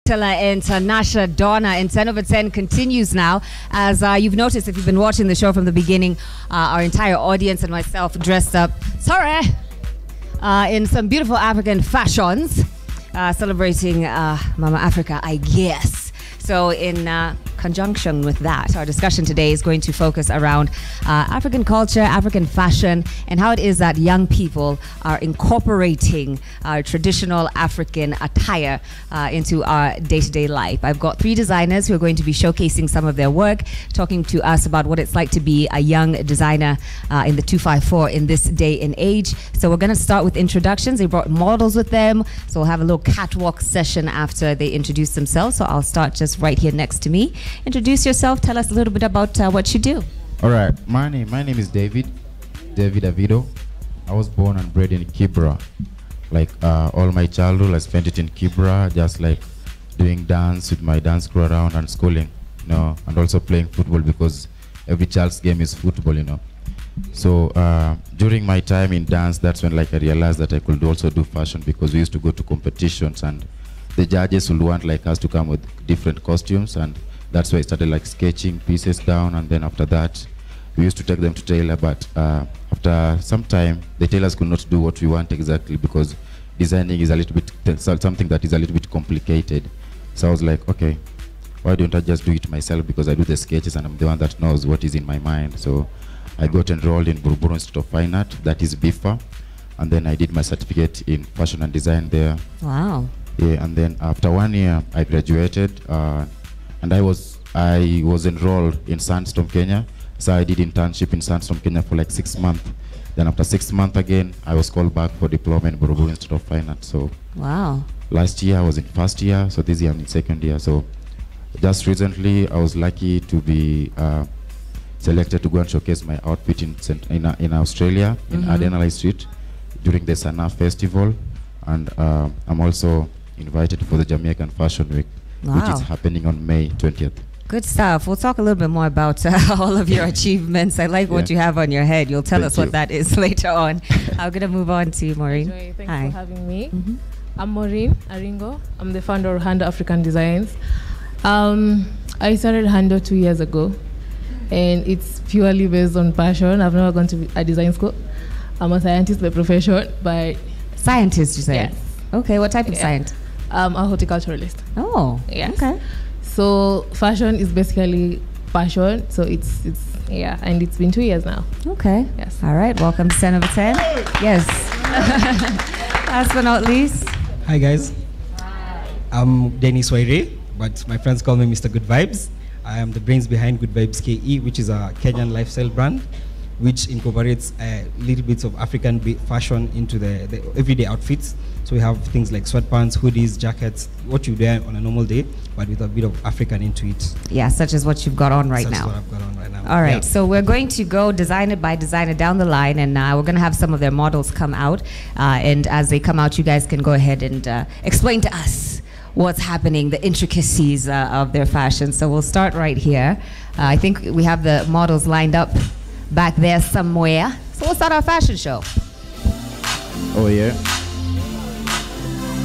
Stella International Donna in 10 over 10 continues now. As you've noticed, if you've been watching the show from the beginning, our entire audience and myself dressed up, in some beautiful African fashions, celebrating Mama Africa, I guess. So in conjunction with that, our discussion today is going to focus around African culture, African fashion, and how it is that young people are incorporating traditional African attire into our day-to-day life. I've got 3 designers who are going to be showcasing some of their work, talking to us about what it's like to be a young designer in the 254 in this day and age. So we're going to start with introductions. They brought models with them, so we'll have a little catwalk session after they introduce themselves. So I'll start just right here next to me. Introduce yourself. Tell us a little bit about what you do. All right. My name is David Avido. I was born and bred in Kibra. Like all my childhood, I spent it in Kibra, just like doing dance with my dance crew around and schooling, you know, and also playing football because every child's game is football, you know. So during my time in dance, that's when like I realized that I could also do fashion because we used to go to competitions and the judges would want like us to come with different costumes, and that's why I started like sketching pieces down, and then after that we used to take them to tailor, but after some time the tailors could not do what we want exactly because designing is a little bit something that is a little bit complicated. So I was like, okay, why don't I just do it myself, because I do the sketches and I'm the one that knows what is in my mind. So I got enrolled in Buruburu Institute of Fine Art, that is BIFA, and then I did my certificate in fashion and design there. Wow. Yeah, and then after 1 year I graduated, and I was enrolled in Sandstorm, Kenya. So I did internship in Sandstorm, Kenya for like 6 months. Then after 6 months again, I was called back for diploma in Buruburu Institute of Fine Art. So wow. Last year I was in first year, so this year I'm in second year. So just recently I was lucky to be selected to go and showcase my outfit in Australia, in Adelaide Street, during the Sana Festival. And I'm also invited for the Jamaican Fashion Week, which is happening on May 20th. Good stuff. We'll talk a little bit more about all of your achievements. I like what you have on your head. You'll tell us what that is later on. I'm going to move on to Maureen. Thanks for having me. I'm Maureen Aringo. I'm the founder of Hando African Designs. I started Hando 2 years ago, and it's purely based on passion. I've never gone to a design school. I'm a scientist by profession, but... Scientist, you said? Yes. Okay, what type of science? I'm a horticulturalist. Oh, yes. Okay. So fashion is basically passion. So it's and it's been 2 years now. Okay. Yes. All right. Welcome to 10 over 10. Yes. Last but not least. Hi guys. I'm Dennis Waire, but my friends call me Mr. Good Vibes. I am the brains behind Good Vibes KE, which is a Kenyan lifestyle brand, which incorporates little bits of African fashion into the everyday outfits. So we have things like sweatpants, hoodies, jackets, what you wear on a normal day, but with a bit of African into it. Yeah, such as what you've got on right now. Such as what I've got on right now. All right, so we're going to go designer by designer down the line, and we're going to have some of their models come out. And as they come out, you guys can go ahead and explain to us what's happening, the intricacies of their fashion. So we'll start right here. I think we have the models lined up back there somewhere. So we'll start our fashion show. Oh yeah.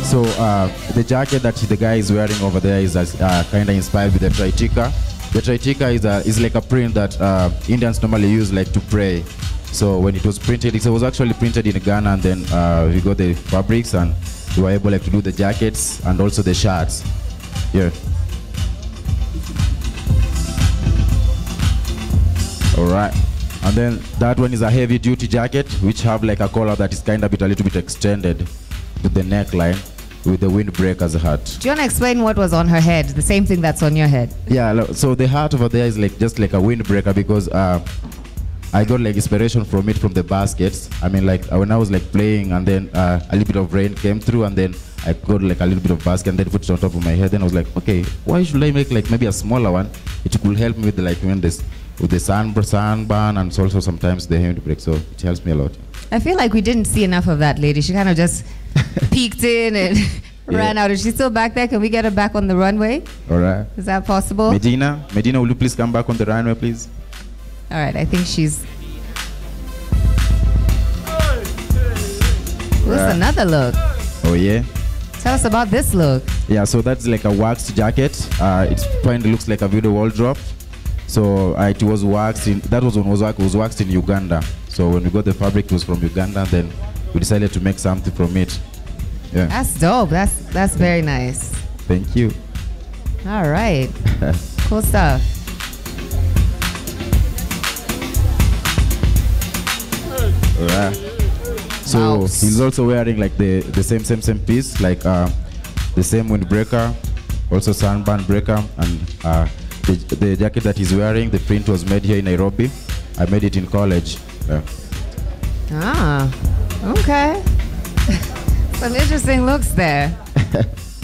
So the jacket that the guy is wearing over there is kind of inspired with the tritica. The tritica is like a print that Indians normally use like to pray. So when it was printed, it was actually printed in Ghana, and then we got the fabrics and we were able like to do the jackets and also the shirts. Yeah. All right. And then that one is a heavy duty jacket, which have like a collar that is kind of a little bit extended with the neckline, with the windbreaker's hat. Do you want to explain what was on her head? The same thing that's on your head. Yeah, so the hat over there is like just like a windbreaker because I got like inspiration from it from the baskets. I mean, like when I was like playing, and then a little bit of rain came through, and then I got like a little bit of basket and then put it on top of my head. Then I was like, okay, why should I make like maybe a smaller one? It could help me with like when this with the sunburn and also sometimes the windbreak. So it helps me a lot. I feel like we didn't see enough of that lady. She kind of just peeked in and ran out. Is she still back there? Can we get her back on the runway? All right. Is that possible? Medina, will you please come back on the runway, please? All right, I think she's... What's another look? Oh, yeah? Tell us about this look. Yeah, so that's like a waxed jacket. It's finally looks like a video wardrobe. So it was waxed in, that was when it was waxed in Uganda. So when we got the fabric, it was from Uganda. Then we decided to make something from it. Yeah. That's dope. That's very nice. Thank you. All right. Cool stuff. Yeah. So Mouse. he's also wearing like the same piece, like the same windbreaker, also sunburn breaker, and the jacket that he's wearing, the print was made here in Nairobi. I made it in college. Yeah. Ah, okay. Some interesting looks there.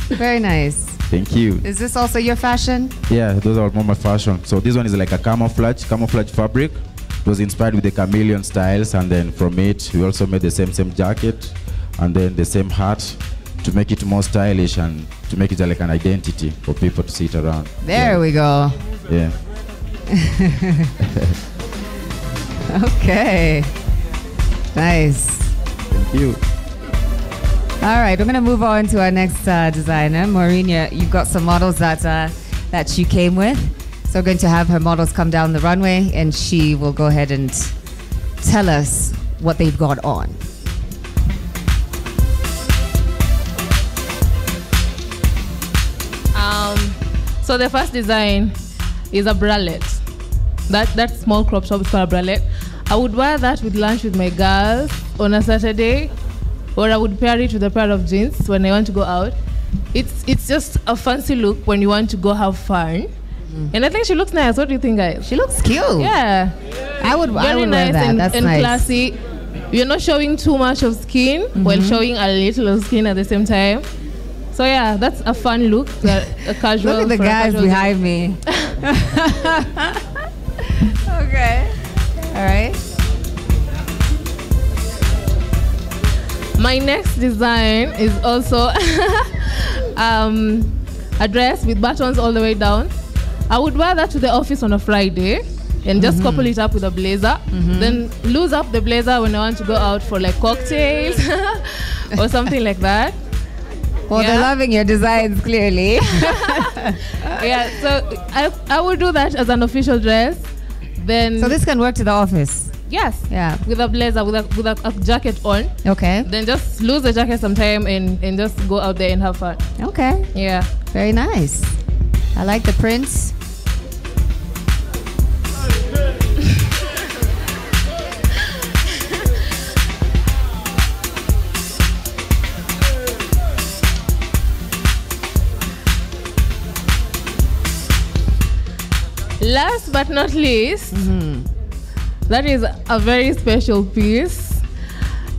Very nice. Thank you. Is this also your fashion? Yeah, those are more my fashion. So this one is like a camouflage fabric. It was inspired with the chameleon styles, and then from it we also made the same jacket and then the same hat to make it more stylish and to make it like an identity for people to see it around. There we go. Yeah. Okay. Nice. Thank you. All right, we're gonna move on to our next designer, Maureen. You've got some models that she came with. So we're going to have her models come down the runway, and she will go ahead and tell us what they've got on. So the first design is a bralette. That small crop top is called a bralette. I would wear that with lunch with my girls on a Saturday, or I would pair it with a pair of jeans when I want to go out. It's just a fancy look when you want to go have fun. And I think she looks nice. What do you think, guys? She looks cute. Yeah. I would Very wear nice that. That's and nice. classy. You're not showing too much of skin while showing a little of skin at the same time. So yeah, that's a fun look. A casual. Look at the guys behind me. Okay. All right. My next design is also a dress with buttons all the way down. I would wear that to the office on a Friday and just couple it up with a blazer. Then lose up the blazer when I want to go out for like cocktails or something like that. Well, they're loving your designs, clearly. Yeah, so I would do that as an official dress. Then So this can work to the office. yes, Yeah. with a blazer, with a jacket on. Okay. Then just lose the jacket sometime and just go out there and have fun. Okay. Yeah. Very nice. I like the prints. Last but not least, that is a very special piece.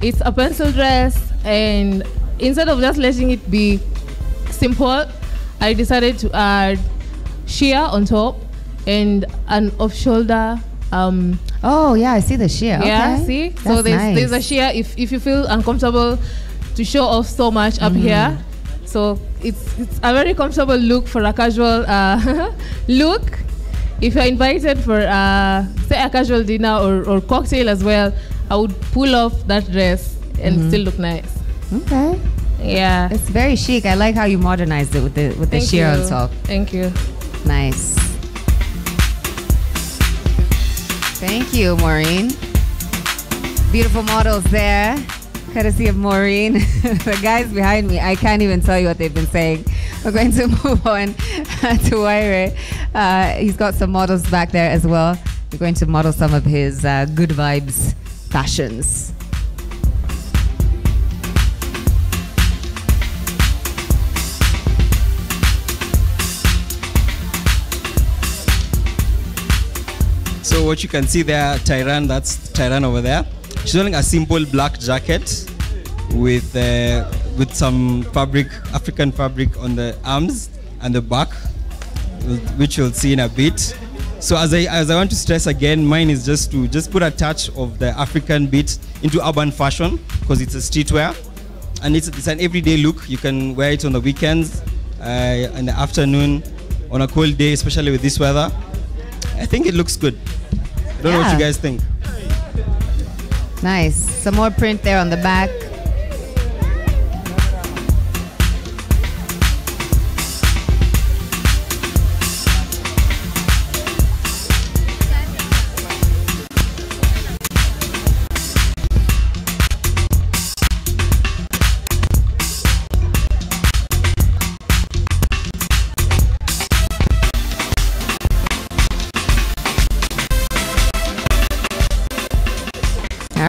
It's a pencil dress, and instead of just letting it be simple, I decided to add sheer on top and an off-shoulder. Oh yeah, I see the sheer. Yeah, Okay. see? That's So there's a nice. sheer if you feel uncomfortable to show off so much up here. So it's a very comfortable look for a casual look. If you're invited for say a casual dinner or cocktail as well, I would pull off that dress and still look nice. Okay. Yeah. It's very chic. I like how you modernized it with the Thank sheer you. on top. Thank you. Nice. Thank you, Maureen. Beautiful models there. Courtesy of Maureen. The guys behind me, I can't even tell you what they've been saying. We're going to move on to Waire. He's got some models back there as well. We're going to model some of his good vibes fashions. So what you can see there, Tyran, that's Tyran over there. She's wearing a simple black jacket with some fabric, African fabric on the arms and the back, which you'll see in a bit. So as I want to stress again, mine is just to put a touch of the African bit into urban fashion because it's a streetwear and it's an everyday look. You can wear it on the weekends, in the afternoon, on a cold day, especially with this weather. I think it looks good. I don't know what you guys think. Nice. Some more print there on the back.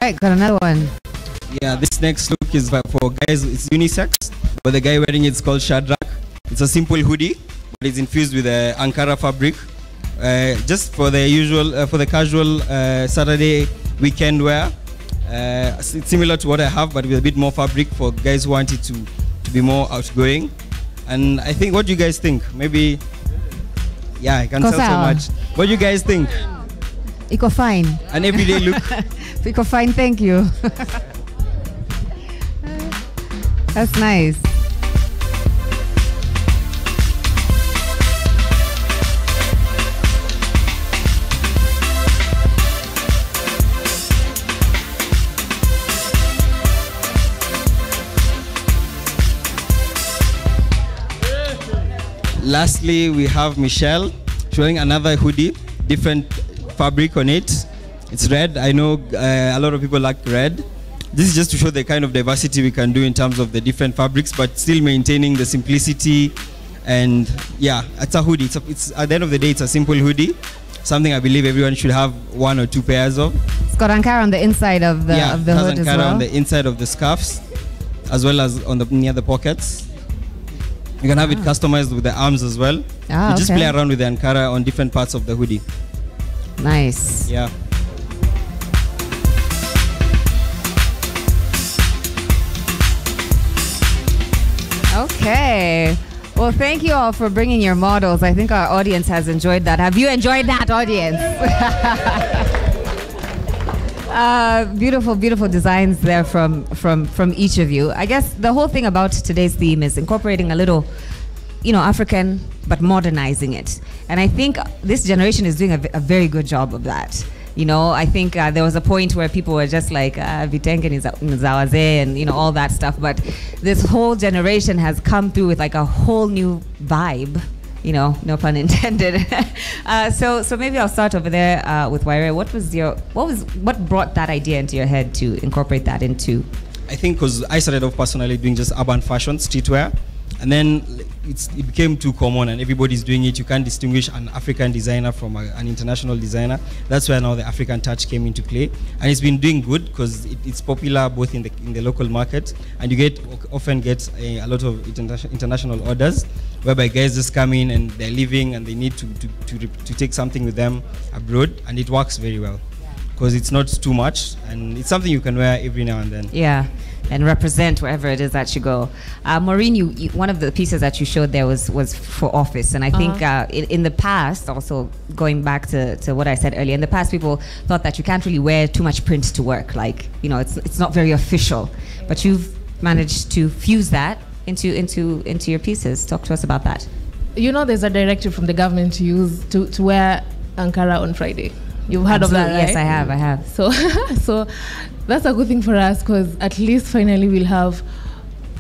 right, got another one. Yeah, this next look is for guys. It's unisex, but the guy wearing it's called Shadrach. It's a simple hoodie, but it's infused with Ankara fabric. Just for the usual, for the casual Saturday weekend wear. It's similar to what I have, but with a bit more fabric for guys who want it to be more outgoing. And I think, what do you guys think? Maybe, yeah, I can tell so much. What do you guys think? Iko fine. An everyday look. Iko fine, thank you. That's nice. Lastly, we have Michelle showing another hoodie, different fabric on it. It's red. I know a lot of people like red. This is just to show the kind of diversity we can do in terms of the different fabrics, but still maintaining the simplicity. And yeah, it's a hoodie. It's at the end of the day, it's a simple hoodie. Something I believe everyone should have 1 or 2 pairs of. It's got Ankara on the inside of the hood as well. Yeah, it has Ankara on the inside of the scarves, as well as on the near the pockets. You can have it customized with the arms as well. You just play around with the Ankara on different parts of the hoodie. Nice. Yeah. Okay. Well, thank you all for bringing your models. I think our audience has enjoyed that. Have you enjoyed that, audience? Beautiful, beautiful designs there from each of you. I guess the whole thing about today's theme is incorporating a little, African, but modernizing it. And I think this generation is doing a very good job of that. I think there was a point where people were just like, vitenge ni zawaze and, all that stuff. But this whole generation has come through with like a whole new vibe. No pun intended. So maybe I'll start over there with Waire. What brought that idea into your head to incorporate that into? I think because I started off personally doing just urban fashion, streetwear, and then it became too common and everybody's doing it. You can't distinguish an African designer from an international designer. That's where now the African touch came into play, and it's been doing good because it's popular both in the local market, and you often get a lot of international orders, whereby guys just come in and they're leaving and they need to take something with them abroad, and it works very well because it's not too much and it's something you can wear every now and then. Yeah, and represent wherever it is that you go. Maureen, you one of the pieces that you showed there was for office, and I think in the past, also going back to what I said earlier, in the past people thought that you can't really wear too much print to work, like it's not very official, but you've managed to fuse that into your pieces. Talk to us about that. There's a directive from the government to wear Ankara on Friday. You've heard Absolutely. of that, right? Yes, I have. So that's a good thing for us, because at least finally we'll have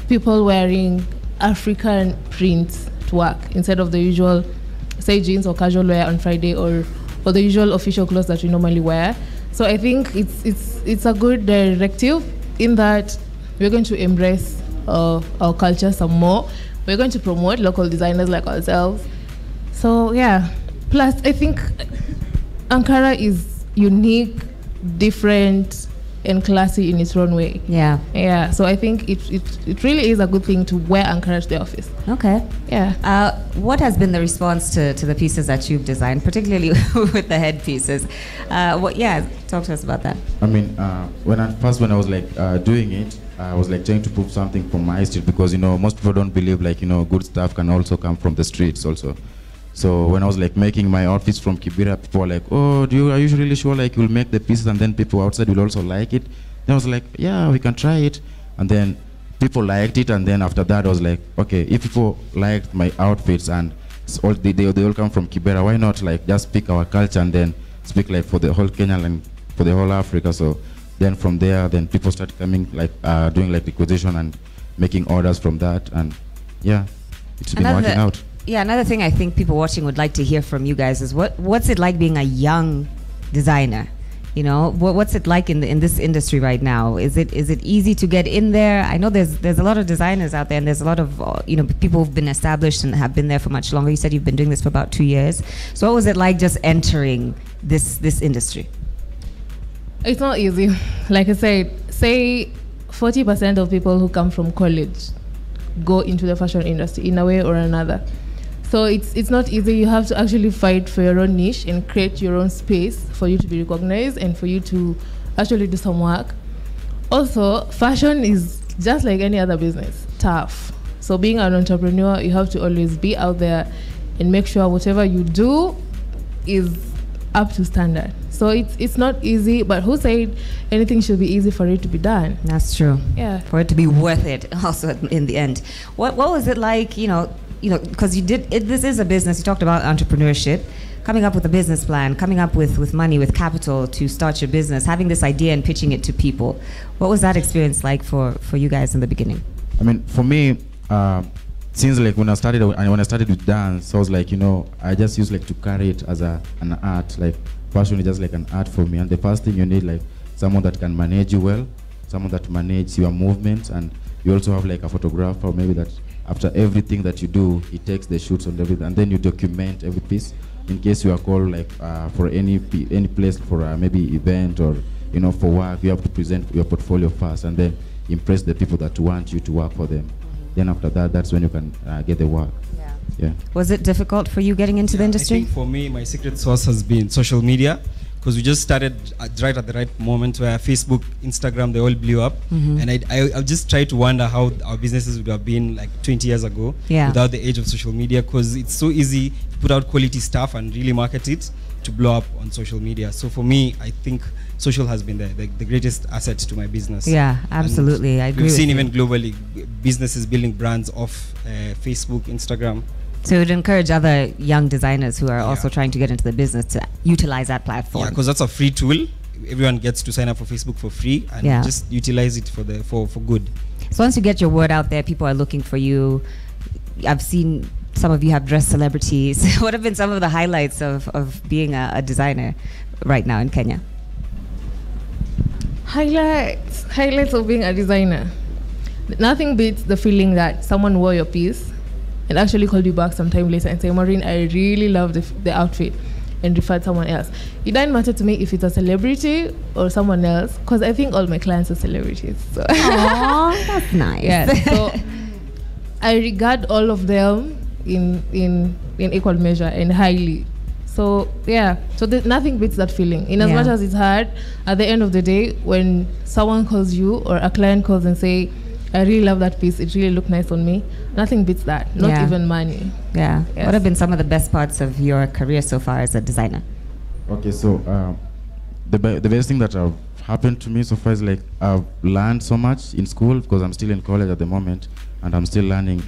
people wearing African prints to work instead of the usual, say, jeans or casual wear on Friday or the usual official clothes that we normally wear. So I think it's a good directive in that we're going to embrace our culture some more. We're going to promote local designers like ourselves. So yeah. Plus, I think Ankara is unique, different, and classy in its own way. Yeah. Yeah. So I think it really is a good thing to wear Ankara to the office. Okay. Yeah. What has been the response to the pieces that you've designed, particularly with the headpieces? Talk to us about that. I mean, when I was like doing it, I was like trying to prove something from my street, because most people don't believe good stuff can also come from the streets also. So when I was like making my outfits from Kibera, people were like, "Oh, are you really sure you'll make the pieces and then people outside will also like it?" Then I was like, "Yeah, we can try it." And then people liked it, and then after that I was like, "Okay, if people liked my outfits and they all come from Kibera, why not just speak our culture and then speak for the whole Kenya and for the whole Africa?" So then from there, then people started coming doing requisition and making orders from that, and yeah, it's been working out. Yeah, another thing I think people watching would like to hear from you guys is what's it like being a young designer? What's it like in this industry right now? Is it easy to get in there? I know there's a lot of designers out there, and there's a lot of people who've been established and have been there for much longer. You said you've been doing this for about 2 years. So what was it like just entering this industry? It's not easy. Like I said, say 40% of people who come from college go into the fashion industry in a way or another. So it's not easy. You have to actually fight for your own niche and create your own space for you to be recognized and for you to actually do some work. Also, fashion is just like any other business, tough. So being an entrepreneur, you have to always be out there and make sure whatever you do is up to standard. So it's not easy, but who said anything should be easy for it to be done? That's true. Yeah. For it to be worth it also in the end. What was it like, because this is a business, you talked about entrepreneurship, coming up with a business plan, coming up with money, with capital to start your business, having this idea and pitching it to people. What was that experience like for you guys in the beginning? I mean, for me, since like when I started with dance, I was like, I just used like to carry it as an art. Like fashion is just like an art for me. And the first thing you need, like someone that can manage you well, someone that manages your movements, and you also have like a photographer maybe that after everything that you do, he takes the shoots and everything, and then you document every piece in case you are called like for any place for maybe event or for work. You have to present your portfolio first and then impress the people that want you to work for them. Then after that, that's when you can get the work. Yeah. Was it difficult for you getting into the industry? I think for me, my secret sauce has been social media, because we just started right at the right moment where Facebook, Instagram, they all blew up. And I just try to wonder how our businesses would have been like 20 years ago without the age of social media, because it's so easy to put out quality stuff and really market it to blow up on social media. So for me, I think social has been the greatest asset to my business. Yeah, absolutely. I agree. We've seen even globally businesses building brands off Facebook, Instagram. So it would encourage other young designers who are also trying to get into the business to utilize that platform. Yeah, because that's a free tool. Everyone gets to sign up for Facebook for free and just utilize it for good. So once you get your word out there, people are looking for you. I've seen some of you have dressed celebrities. What have been some of the highlights of being a designer right now in Kenya? Highlights of being a designer. Nothing beats the feeling that someone wore your piece and actually called you back sometime later and say, Maureen, I really love the outfit, and referred someone else. It doesn't matter to me if it's a celebrity or someone else, because I think all my clients are celebrities. So. Aww, that's nice. Yeah, so I regard all of them in equal measure and highly. So yeah, so nothing beats that feeling. In as much as it's hard, at the end of the day, when someone calls you or a client calls and say, I really love that piece, it really looked nice on me, nothing beats that, not even money. Yeah. Yes. What have been some of the best parts of your career so far as a designer? Okay, so the best thing that have happened to me so far is like I've learned so much in school, because I'm still in college at the moment, and I'm still learning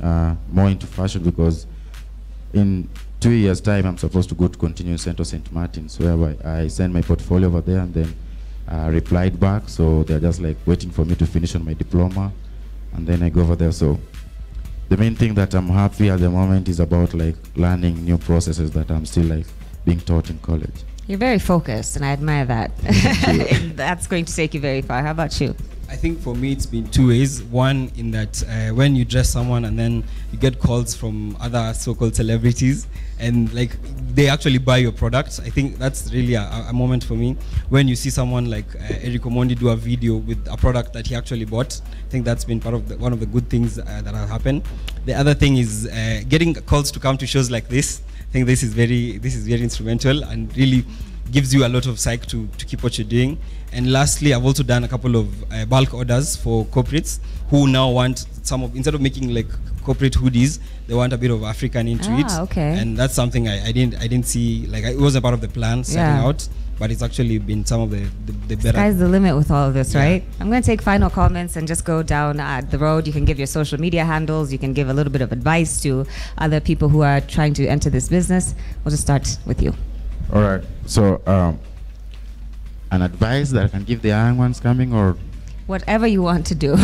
more into fashion, because in 2 years' time I'm supposed to go to continue in Central St. Martin's, whereby I send my portfolio over there and then replied back. So they're just like waiting for me to finish on my diploma, and then I go over there. So the main thing that I'm happy at the moment is about like learning new processes that I'm still like being taught in college. You're very focused, and I admire that. That's going to take you very far. How about you? I think for me it's been two ways. One, in that when you dress someone and then you get calls from other so-called celebrities and like they actually buy your products. I think that's really a moment for me. When you see someone like Eric Omondi do a video with a product that he actually bought, I think that's been part of one of the good things that have happened. The other thing is getting calls to come to shows like this. I think this is very instrumental and really gives you a lot of psych to keep what you're doing. And lastly, I've also done a couple of bulk orders for corporates who now want instead of making like corporate hoodies, they want a bit of African into it. Okay. And that's something I didn't see, like it wasn't part of the plan setting out, but it's actually been some of the better. Sky's the limit with all of this, right? I'm going to take final comments and just go down the road. You can give your social media handles. You can give a little bit of advice to other people who are trying to enter this business. We'll just start with you. All right. So an advice that I can give the young ones coming, or whatever you want to do.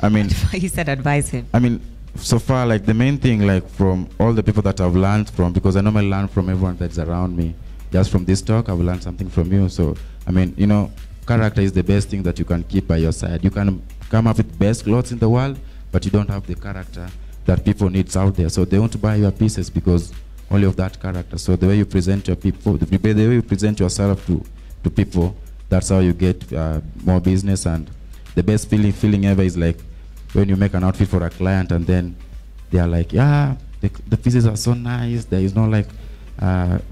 I mean, he said advise him. I mean, so far, like the main thing, like from all the people that I've learned from, because I normally learn from everyone that's around me. Just from this talk, I've learned something from you. So, I mean, character is the best thing that you can keep by your side. You can come up with best clothes in the world, but you don't have the character that people need out there. So they won't buy your pieces because only of that character. So the way you present your people, the way you present yourself to to people. That's how you get more business. And the best feeling ever is like when you make an outfit for a client and then they are like, yeah, the pieces are so nice. There is no like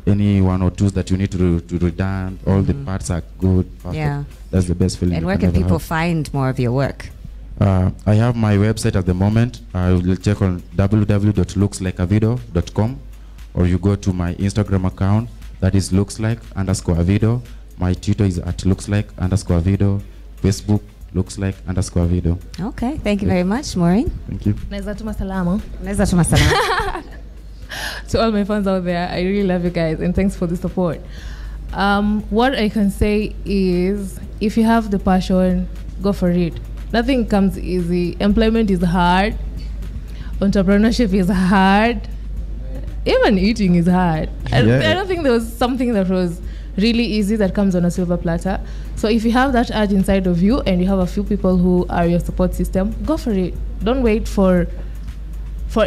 any one or twos that you need to redone. All the parts are good. Perfect. Yeah. That's the best feeling. And where can people find more of your work? I have my website at the moment. I will check on www.lookslikeavido.com, or you go to my Instagram account, that is LooksLike_Avido. My Twitter is at LooksLike_Avido. Facebook, LooksLike_Avido. Okay, thank you very much, Maureen. Thank you. Naweza tuma salama. Naweza tuma salama. To all my fans out there, I really love you guys and thanks for the support. What I can say is, if you have the passion, go for it. Nothing comes easy. Employment is hard. Entrepreneurship is hard. Even eating is hard. I don't think there was something that was really easy that comes on a silver platter. So if you have that urge inside of you and you have a few people who are your support system, go for it. Don't wait for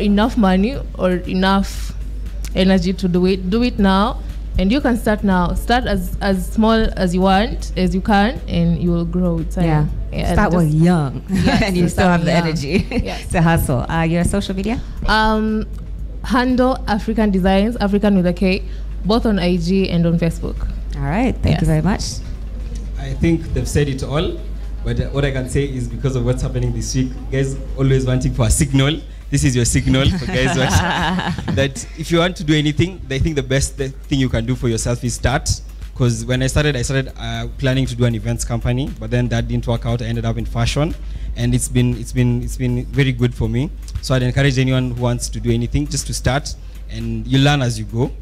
enough money or enough energy to do it. Do it now, and you can start now. Start as small as you want, as you can, and you will grow with time. Yeah. Start while young, and you still have the young. energy to hustle. Your social media? Handle African Designs, African with a K, both on IG and on Facebook. All right, thank you very much. I think they've said it all, but what I can say is, because of what's happening this week, guys always wanting for a signal. This is your signal for guys that if you want to do anything, I think the best thing you can do for yourself is start. Because when I started planning to do an events company, but then that didn't work out. I ended up in fashion, and it's been very good for me. So I'd encourage anyone who wants to do anything just to start, and you learn as you go.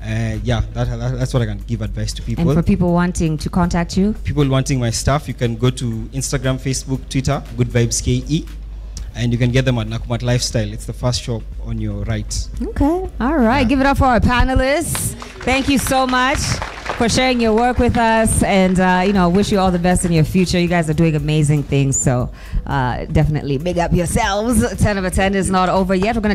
That's what I can give advice to people. And for people wanting to contact you, people wanting my stuff, you can go to Instagram, Facebook, Twitter, Good Vibes KE. And you can get them at Nakumat Lifestyle. It's the first shop on your right. Okay. All right. Give it up for our panelists. Thank you so much for sharing your work with us. And, wish you all the best in your future. You guys are doing amazing things. So definitely big up yourselves. 10 of 10 is not over yet. We're going to